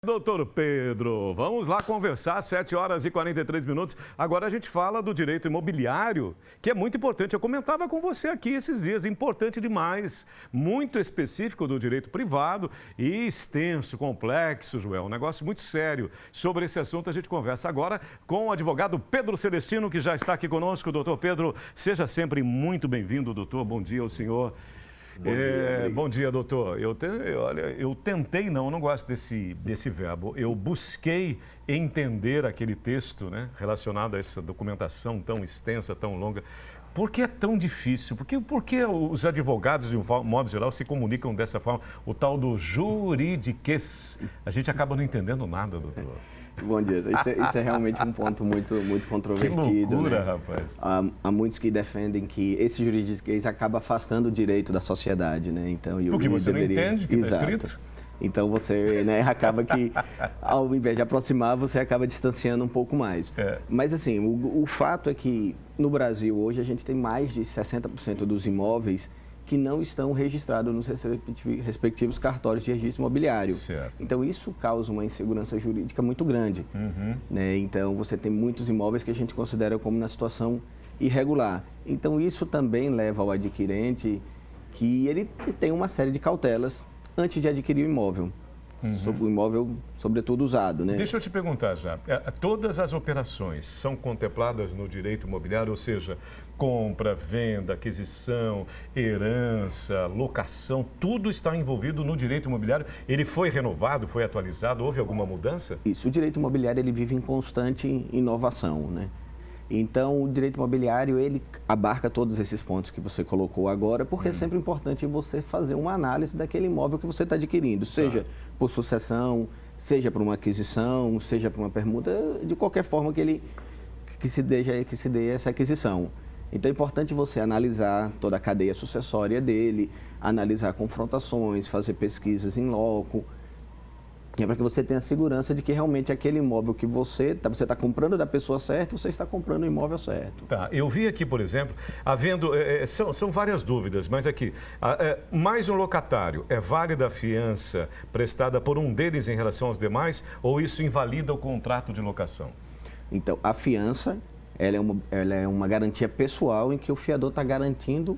Doutor Pedro, vamos lá conversar, 7 horas e 43 minutos. Agora a gente fala do direito imobiliário, que é muito importante. Eu comentava com você aqui esses dias, importante demais, muito específico do direito privado e extenso, complexo, Joel, um negócio muito sério. Sobre esse assunto a gente conversa agora com o advogado Pedro Celestino, que já está aqui conosco. Doutor Pedro, seja sempre muito bem-vindo, doutor. Bom dia ao senhor. Bom dia, doutor. Eu tentei, não gosto desse verbo. Eu busquei entender aquele texto, né, relacionado a essa documentação tão extensa, tão longa. Por que é tão difícil? Por que os advogados, de um modo geral, se comunicam dessa forma? O tal do juridiquês. A gente acaba não entendendo nada, doutor. Bom dia. Isso é realmente um ponto muito controvertido. Que loucura, né? Rapaz. Há muitos que defendem que esse juridiquês acaba afastando o direito da sociedade, né? Então, porque você não entende o que está escrito? Então você, né, acaba que, ao invés de aproximar, você acaba distanciando um pouco mais. Mas assim, o fato é que no Brasil hoje a gente tem mais de 60% dos imóveis que não estão registrados nos respectivos cartórios de registro imobiliário. Certo. Então, isso causa uma insegurança jurídica muito grande. Né? Então, você tem muitos imóveis que a gente considera como na situação irregular. Então, isso também leva ao adquirente que ele tem uma série de cautelas antes de adquirir o imóvel. Sobre o imóvel, sobretudo, usado, né? Deixa eu te perguntar já, todas as operações são contempladas no direito imobiliário, ou seja, compra, venda, aquisição, herança, locação, tudo está envolvido no direito imobiliário? Ele foi renovado, foi atualizado, houve alguma mudança? Isso, o direito imobiliário ele vive em constante inovação, né? Então, o direito imobiliário, ele abarca todos esses pontos que você colocou agora, porque é sempre importante você fazer uma análise daquele imóvel que você está adquirindo, seja por sucessão, seja por uma aquisição, seja por uma permuta, de qualquer forma que se dê essa aquisição. Então, é importante você analisar toda a cadeia sucessória dele, analisar confrontações, fazer pesquisas em loco, para que você tenha a segurança de que realmente aquele imóvel que você está comprando da pessoa certa, você está comprando o imóvel certo. Tá, eu vi aqui, por exemplo, são várias dúvidas, mas aqui, mais um locatário, é válida a fiança prestada por um deles em relação aos demais, ou isso invalida o contrato de locação? Então, a fiança, ela é uma garantia pessoal em que o fiador está garantindo,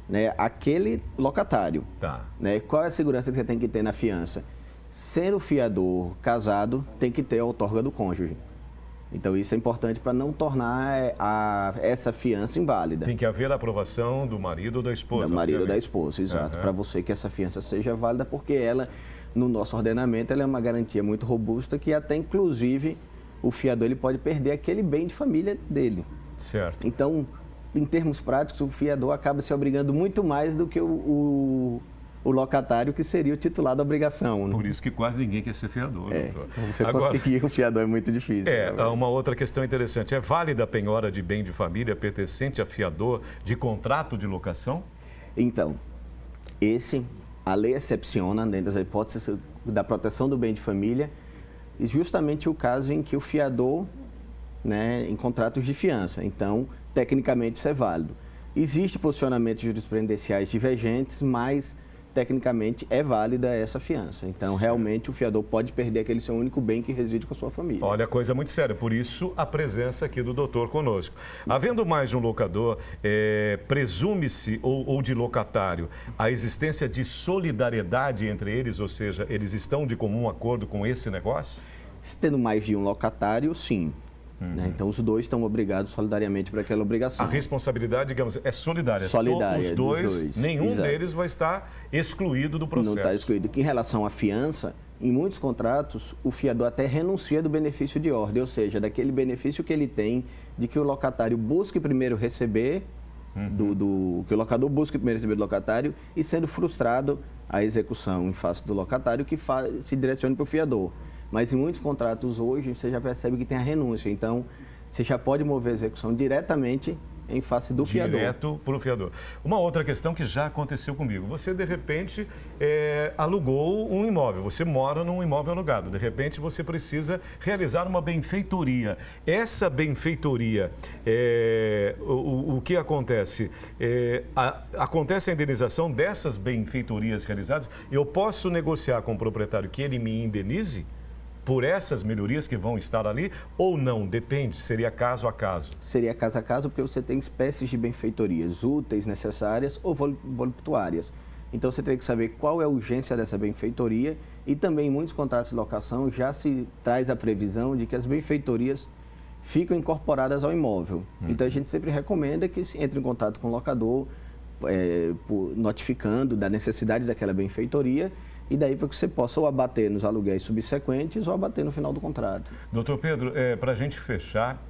né, aquele locatário. Tá. Né? Qual é a segurança que você tem que ter na fiança? Ser o fiador casado, tem que ter a outorga do cônjuge. Então, isso é importante para não tornar essa fiança inválida. Tem que haver a aprovação do marido ou da esposa. Do marido ou da esposa, exato. Para você que essa fiança seja válida, porque ela, no nosso ordenamento, ela é uma garantia muito robusta que até, inclusive, o fiador ele pode perder aquele bem de família dele. Certo. Então, em termos práticos, o fiador acaba se obrigando muito mais do que o locatário, que seria o titular da obrigação. Né? Por isso que quase ninguém quer ser fiador, doutor. Você conseguir um fiador é muito difícil. Uma outra questão interessante. É válida a penhora de bem de família pertencente a fiador de contrato de locação? Então, a lei excepciona, dentro das hipóteses da proteção do bem de família, justamente o caso em que o fiador, né, em contratos de fiança. Então, tecnicamente, isso é válido. Existem posicionamentos jurisprudenciais divergentes, mas tecnicamente é válida essa fiança. Então, realmente, o fiador pode perder aquele seu único bem que reside com a sua família. Olha, coisa muito séria. Por isso, a presença aqui do doutor conosco. Havendo mais de um locador, presume-se, ou de locatário, a existência de solidariedade entre eles, ou seja, eles estão de comum acordo com esse negócio? Tendo mais de um locatário, sim. Né? Então, os dois estão obrigados solidariamente para aquela obrigação. A responsabilidade, digamos, é solidária. Solidária, os dois, nenhum exato. deles vai estar excluído do processo. Não está excluído. Em relação à fiança, em muitos contratos, o fiador até renuncia do benefício de ordem, ou seja, daquele benefício que ele tem de que o locatário busque primeiro receber, que o locador busque primeiro receber do locatário, e sendo frustrado a execução em face do locatário, que se direcione para o fiador. Mas em muitos contratos hoje, você já percebe que tem a renúncia. Então, você já pode mover a execução diretamente em face do fiador. Direto para o fiador. Uma outra questão que já aconteceu comigo. Você, de repente, alugou um imóvel. Você mora num imóvel alugado. De repente, você precisa realizar uma benfeitoria. Essa benfeitoria, o que acontece? Acontece a indenização dessas benfeitorias realizadas. Eu posso negociar com o proprietário que ele me indenize? por essas melhorias que vão estar ali ou não? Depende, seria caso a caso. Seria caso a caso, porque você tem espécies de benfeitorias úteis, necessárias ou voluptuárias. Então você teria que saber qual é a urgência dessa benfeitoria e também em muitos contratos de locação já se traz a previsão de que as benfeitorias ficam incorporadas ao imóvel. Então a gente sempre recomenda que se entre em contato com o locador, notificando da necessidade daquela benfeitoria e daí para que você possa ou abater nos aluguéis subsequentes ou abater no final do contrato. Doutor Pedro, para a gente fechar,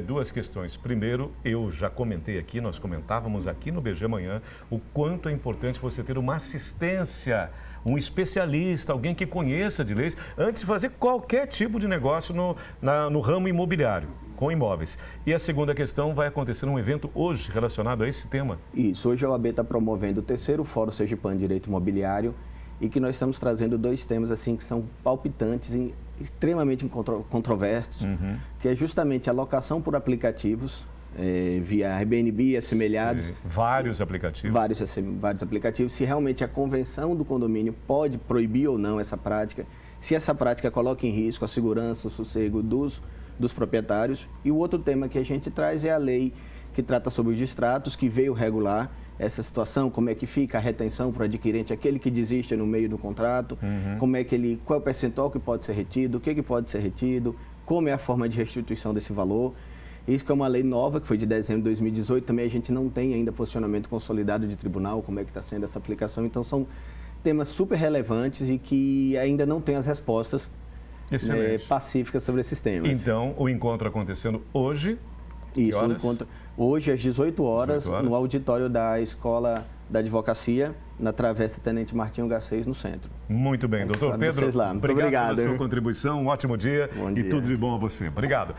duas questões. Primeiro, eu já comentei aqui, nós comentávamos aqui no BG Manhã, o quanto é importante você ter uma assistência, um especialista, alguém que conheça de leis, antes de fazer qualquer tipo de negócio no ramo imobiliário, com imóveis. E a segunda questão, vai acontecer um evento hoje relacionado a esse tema. Isso, hoje a OAB está promovendo o 3º Fórum Sergipano de Direito Imobiliário e que nós estamos trazendo 2 temas assim que são palpitantes, extremamente controversos, que é justamente a locação por aplicativos, via Airbnb e assemelhados. Sim, vários aplicativos. Vários aplicativos. Se realmente a convenção do condomínio pode proibir ou não essa prática, se essa prática coloca em risco a segurança, o sossego dos proprietários. E o outro tema que a gente traz é a lei que trata sobre os distratos, que veio regular essa situação, como é que fica a retenção para o adquirente, aquele que desiste no meio do contrato, qual é o percentual que pode ser retido, o que pode ser retido, como é a forma de restituição desse valor. Isso que é uma lei nova, que foi de dezembro de 2018, também a gente não tem ainda posicionamento consolidado de tribunal, como é que está sendo essa aplicação. Então, são temas super relevantes e que ainda não tem as respostas pacíficas sobre esses temas. Então, o encontro acontecendo hoje? Isso, o encontro hoje às 18 horas, no auditório da Escola da Advocacia, na Travessa Tenente Martinho H6, no centro. Muito bem, doutor Pedro. Muito obrigado pela sua contribuição, um ótimo dia e tudo de bom a você. Obrigado.